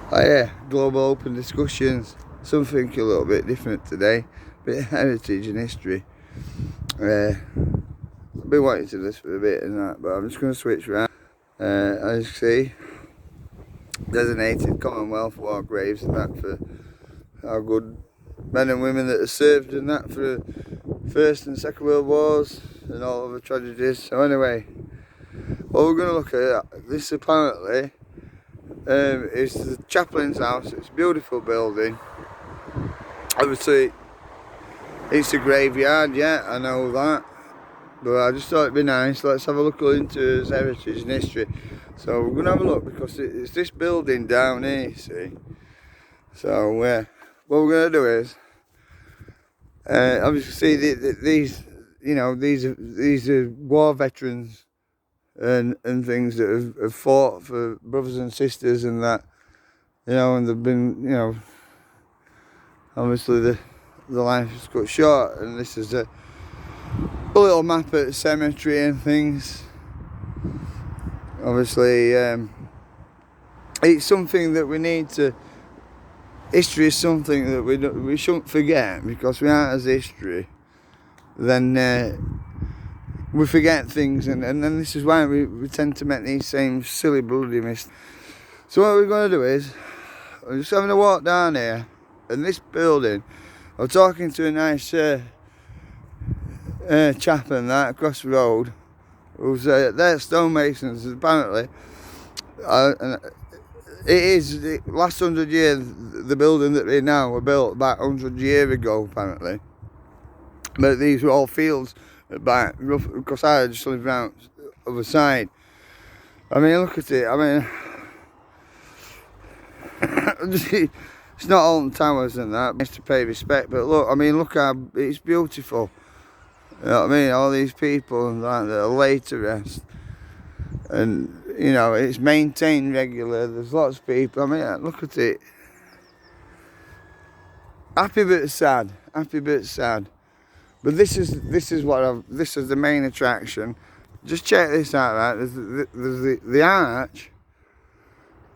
Oh yeah, global open discussions. Something a little bit different today. Bit of heritage and history. I've been wanting to do this for a bit and that, but I'm just going to switch around. As you see, designated Commonwealth War graves and that for our good men and women that have served and that for the First and Second World Wars and all other tragedies. So anyway, what we're going to look at, this apparently is the chaplain's house. It's a beautiful building. Obviously, it's a graveyard, yeah, I know that. But I just thought it'd be nice. Let's have a look into his heritage and history. So we're going to have a look because it's this building down here, you see. So what we're going to do is, obviously, these, you know, these are war veterans and things that have fought for brothers and sisters and that, you know, and they've been, you know, obviously the life is cut short, and this is a little map at the cemetery and things. Obviously, it's something that we need to. History is something that we shouldn't forget, because without as history, then we forget things, and then this is why we tend to make these same silly bloody mistakes. So what we're going to do is, I'm just having a walk down here, and this building. I was talking to a nice chap and that across the road, who's they're stonemasons apparently. And it is the last 100 years, the building that they now were built about 100 years ago apparently. But these were all fields back, because I just lived around the other side. I mean, look at it. I mean, it's not Alton Towers and that, just to pay respect. But look, I mean, look how it's beautiful. You know what I mean? All these people and that are laid to rest, and you know it's maintained regular. There's lots of people. I mean, look at it. Happy but sad. Happy but sad. But this is the main attraction. Just check this out, right? There's the arch,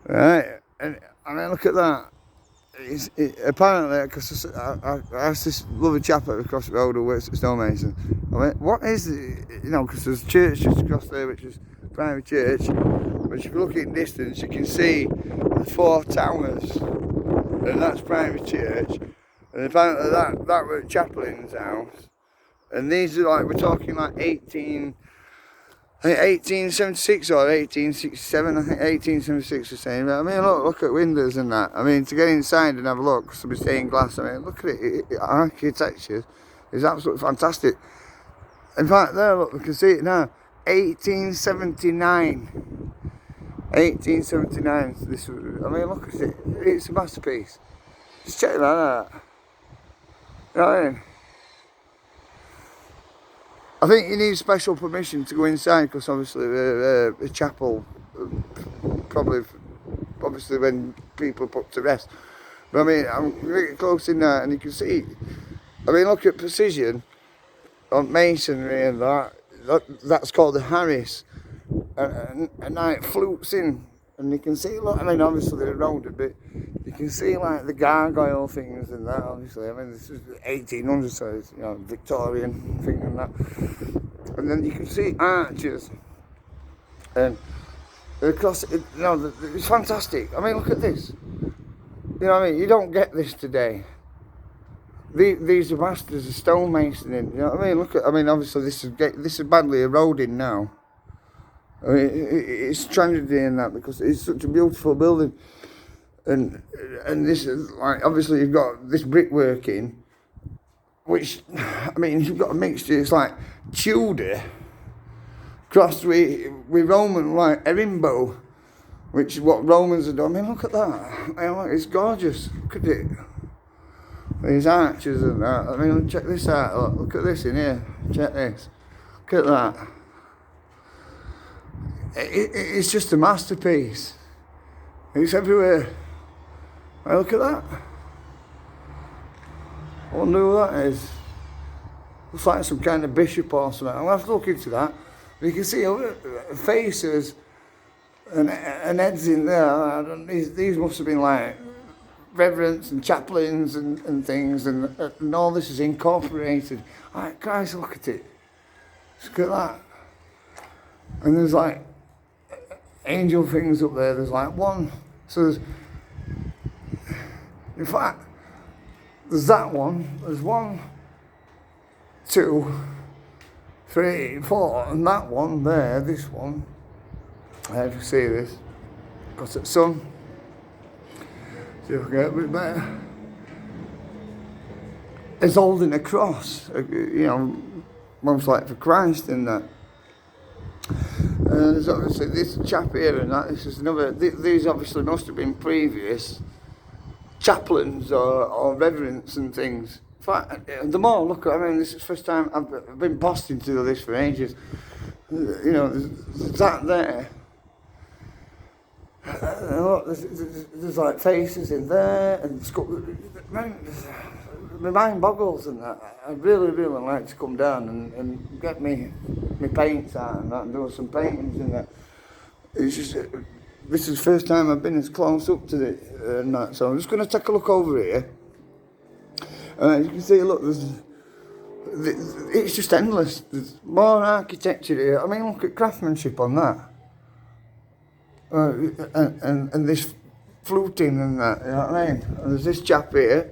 right? And I mean, look at that. Apparently, because I asked this lovely chap across the road who works at Stonemason, I mean, what is it? You know, because there's churches across there, which is a private church. But if you look in distance, you can see the 4 towers, and that's private church. And apparently that was chaplain's house. And these are like, we're talking like 1876 or 1867, I think 1876 was saying. But I mean, look at windows and that. I mean, to get inside and have a look, because we're stained glass, I mean, look at it, architecture is absolutely fantastic. In fact, there, look, we can see it now, 1879. 1879, this, I mean, look at it, it's a masterpiece. Just check that out. You know what I mean? I think you need special permission to go inside, because obviously the chapel, probably, obviously when people put to rest. But I mean, I'm really close in there, and you can see, I mean, look at precision on masonry and that's called the Harris. And now it flutes in, and you can see, look, I mean, obviously they're round a bit. You can see like the gargoyle things and that, obviously. I mean, this is 1800, so it's, you know, Victorian thing and that. And then you can see arches. And across, you know, it's fantastic. I mean, look at this. You know what I mean? You don't get this today. These are masters of stonemasoning. You know what I mean? Look at, I mean, obviously this is badly eroding now. I mean, it's tragedy in that, because it's such a beautiful building. And this is like, obviously you've got this brickwork in, which, I mean, you've got a mixture. It's like Tudor crossed with Roman, like herringbone, which is what Romans have done. I mean, look at that. I mean, it's gorgeous. Look at it. These arches and that. I mean, check this out. Look at this in here. Check this. Look at that. It's just a masterpiece. It's everywhere. Hey, look at that. I wonder who that is. Looks like some kind of bishop or something. I'll have to look into that. You can see faces and Ed's in there. These must have been like reverends and chaplains and things, and all this is incorporated. Like, guys, look at it. Look at that. And there's like angel things up there. There's like one. So there's, in fact, there's that one. There's 1, 2, 3, 4, and that one there. This one. I have to see this. Got it, sun. See if I can get a bit better. It's holding a cross, you know, most like for Christ in that. There's obviously this chap here and that. This is another. These obviously must have been previous chaplains or reverends and things. In fact, the more I look at, I mean, this is the first time I've been posting to do this for ages. You know, there's that there. Look, there's like faces in there, and my mind boggles and that. I really like to come down and get me paints out and that, and do some paintings and that. It's just, this is the first time I've been as close up to it and that, so I'm just going to take a look over here. And as you can see, look, it's just endless. There's more architecture here. I mean, look at craftsmanship on that. And this fluting and that, you know what I mean? And there's this chap here.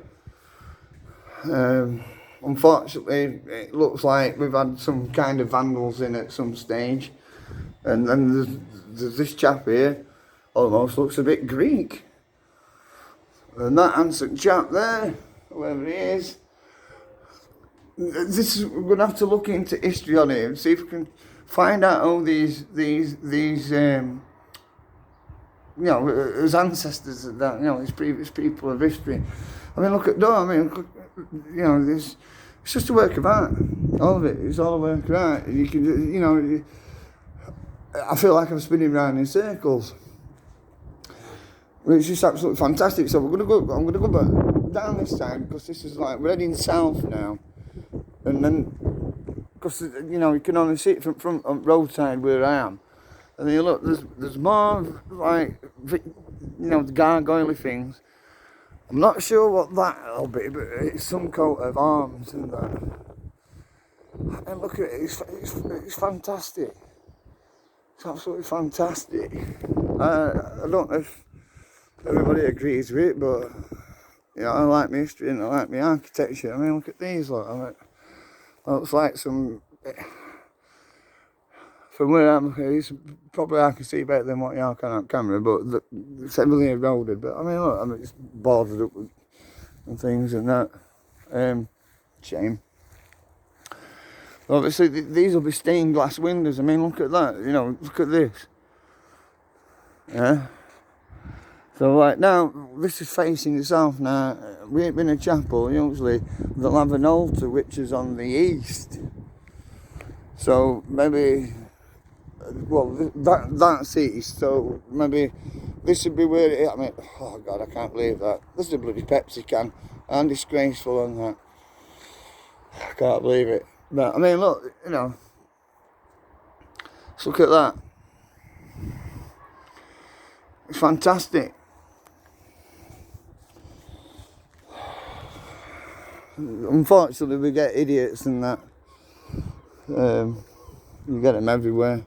Unfortunately, it looks like we've had some kind of vandals in at some stage. And then there's this chap here, almost looks a bit Greek. And that handsome chap there, whoever he is. We're going to have to look into history on it and see if we can find out how these you know, his ancestors and that, you know, his previous people of history. I mean, look at Doe, I mean, you know, it's just a work of art. All of it, it's all a work of art. You can, you know, I feel like I'm spinning around in circles. It's just absolutely fantastic. So I'm going to go back down this side, because this is like, we're heading south now. And then, because, you know, you can only see it from roadside where I am. And then you look, there's more, like, you know, the gargoyle things. I'm not sure what that'll be, but it's some coat of arms and that. And look at it, it's fantastic. It's absolutely fantastic. I don't know if everybody agrees with it, but, you know, I like my history and I like my architecture. I mean, look at these, look. I mean, looks like some... From where I'm, it's probably I can see better than what you can on camera, but it's heavily eroded. But I mean, look, I mean, it's boarded up with and things and that. Shame. Obviously, these will be stained glass windows. I mean, look at that. You know, look at this. Yeah. So, like now, this is facing the south now. We ain't been a chapel. Usually, they'll have an altar which is on the east. So maybe. Well, that's east, so maybe this would be where it is. I mean, oh God, I can't believe that. This is a bloody Pepsi can, and disgraceful on that. I can't believe it. But, I mean, look, you know, let's look at that. It's fantastic. Unfortunately, we get idiots and that. You get them everywhere.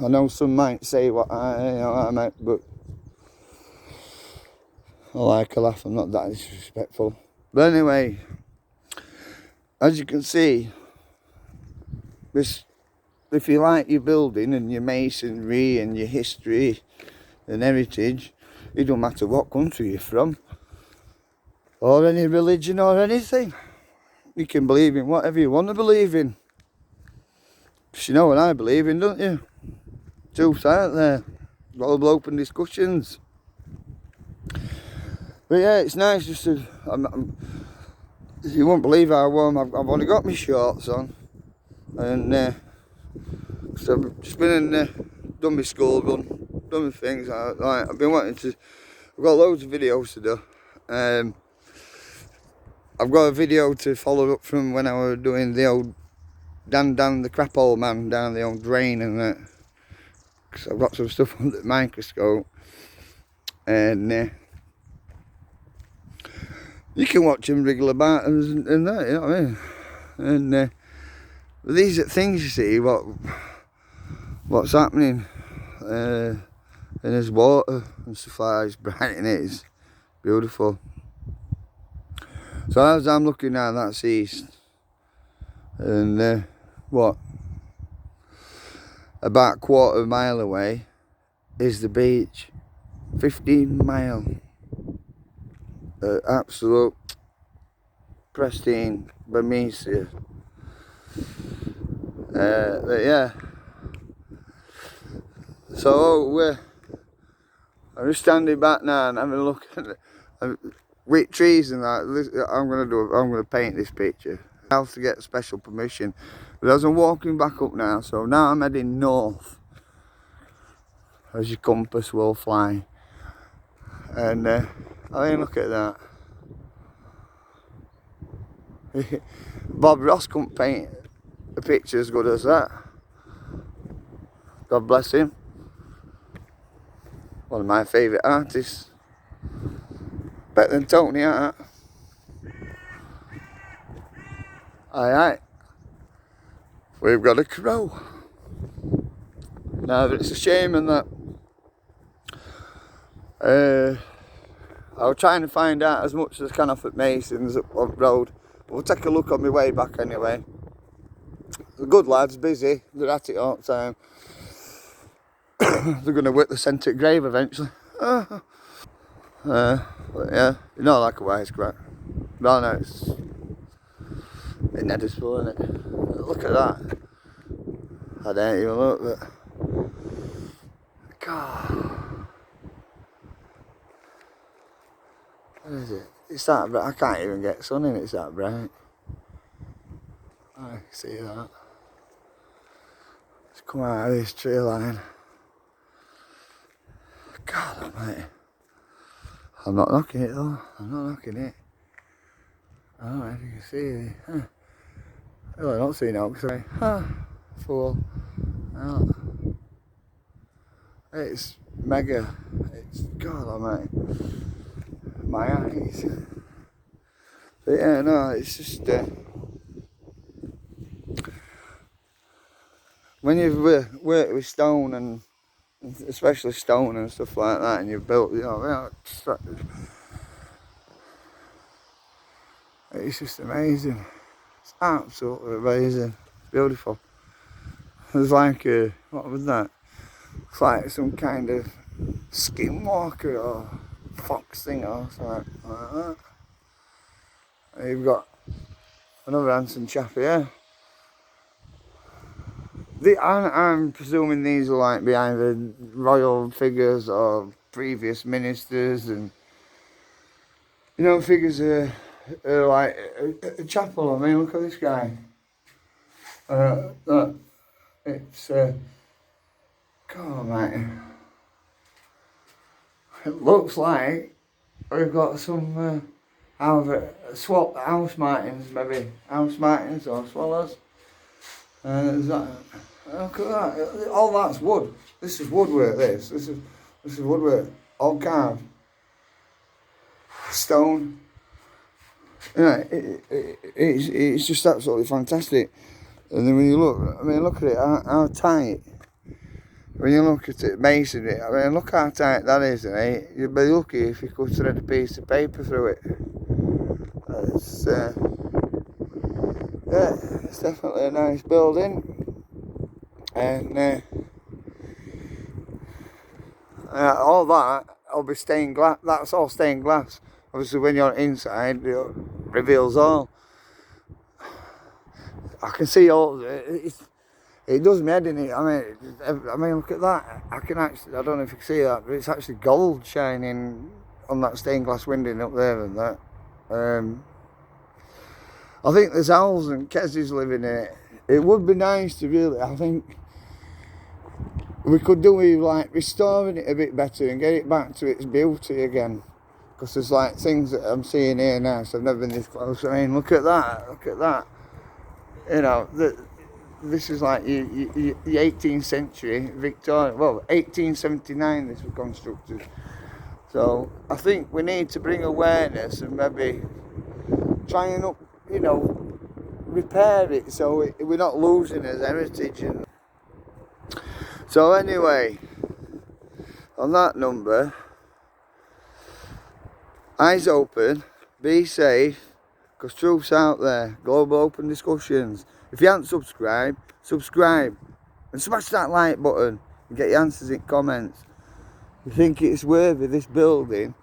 I know some might say what I meant, but I like a laugh. I'm not that disrespectful. But anyway, as you can see, this, if you like your building and your masonry and your history and heritage, it don't matter what country you're from, or any religion or anything. You can believe in whatever you want to believe in. Because you know what I believe in, don't you? Truth out there. All open discussions. But yeah, it's nice just to... you won't believe how warm I've only got my shorts on. And so I've just been in done my school run, done my things. I've been wanting to... I've got loads of videos to do. I've got a video to follow up from when I was doing the old... down the crap hole man, down the old drain and that. because I've got some stuff under the microscope, and you can watch them wriggle about and that, you know what I mean? And these are things, you see, what's happening, and there's water and stuff like that. It's bright in it, it's beautiful. So as I'm looking now, that's east, and about a quarter of a mile away is the beach. 15 mile. Absolute pristine Bermesia. But yeah. So I'm just standing back now and having a look at it. With trees and that. I'm gonna paint this picture. I have to get special permission. But as I'm walking back up now, so now I'm heading north, as your compass will fly. And I mean, look at that. Bob Ross couldn't paint a picture as good as that. God bless him. One of my favourite artists. Better than Tony Hart. Aye. We've got a crow. Now, it's a shame in that I was trying to find out as much as I can off at Mason's up road. But we'll take a look on my way back anyway. The good lads, busy. They're at it all the time. They're going to work the centre grave eventually. But yeah, you know, like a wisecrack. No, it's inedible, isn't it? Look at that. I don't even look, but God. What is it? It's that bright. I can't even get sun in it, it's that bright. I can see that. Let's come out of this tree line. God almighty. I'm not knocking it though. I'm not knocking it. I don't know if you can see it. Huh. Well, I don't see no, because fool. Oh. It's mega. It's God almighty. My eyes. But yeah, no, it's just when you've worked with stone and especially stone and stuff like that, and you've built, you know, it's just amazing. It's absolutely amazing. It's beautiful. There's like what was that? It's like some kind of skinwalker or fox thing or something like that. And you've got another handsome chap here. I'm presuming these are like behind the royal figures or previous ministers, and you know, figures are like a chapel. I mean, look at this guy. It's God, mate. It looks like we've got some swap house martins, maybe house martins or swallows. There's that. Look at that. All that's wood. This is woodwork. This is woodwork. All carved. Stone. Yeah, it's just absolutely fantastic. And then when you look, I mean, look at it. How tight. When you look at it, masonry. I mean, look how tight that is. Eh? You'd be lucky if you could thread a piece of paper through it. It's yeah, it's definitely a nice building. And all that will be stained glass. That's all stained glass. Obviously, when you're inside, it reveals all. I can see all. It does me head in it. I mean, look at that. I can actually. I don't know if you can see that, but it's actually gold shining on that stained glass window up there and that. I think there's owls and kezies living in it. It would be nice to really. I think we could do with like restoring it a bit better and get it back to its beauty again. Because there's like things that I'm seeing here now, so I've never been this close. I mean, look at that. Look at that. You know, this is like the 18th century Victoria. Well, 1879 this was constructed. So I think we need to bring awareness and maybe try and repair it so we're not losing as heritage. And so anyway, on that number, eyes open, be safe, because truth's out there. Global Open Discussions. If you haven't subscribed, subscribe and smash that like button and get your answers in comments. You think it's worthy this building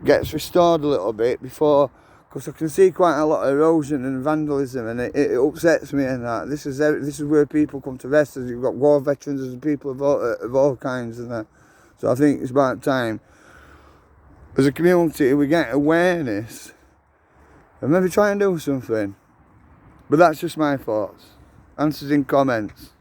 gets restored a little bit before, because I can see quite a lot of erosion and vandalism, and it upsets me. And that this is where people come to rest. As you've got war veterans and people of all kinds and that. So I think it's about time as a community we get awareness and maybe try and do something. But that's just my thoughts. Answers in comments.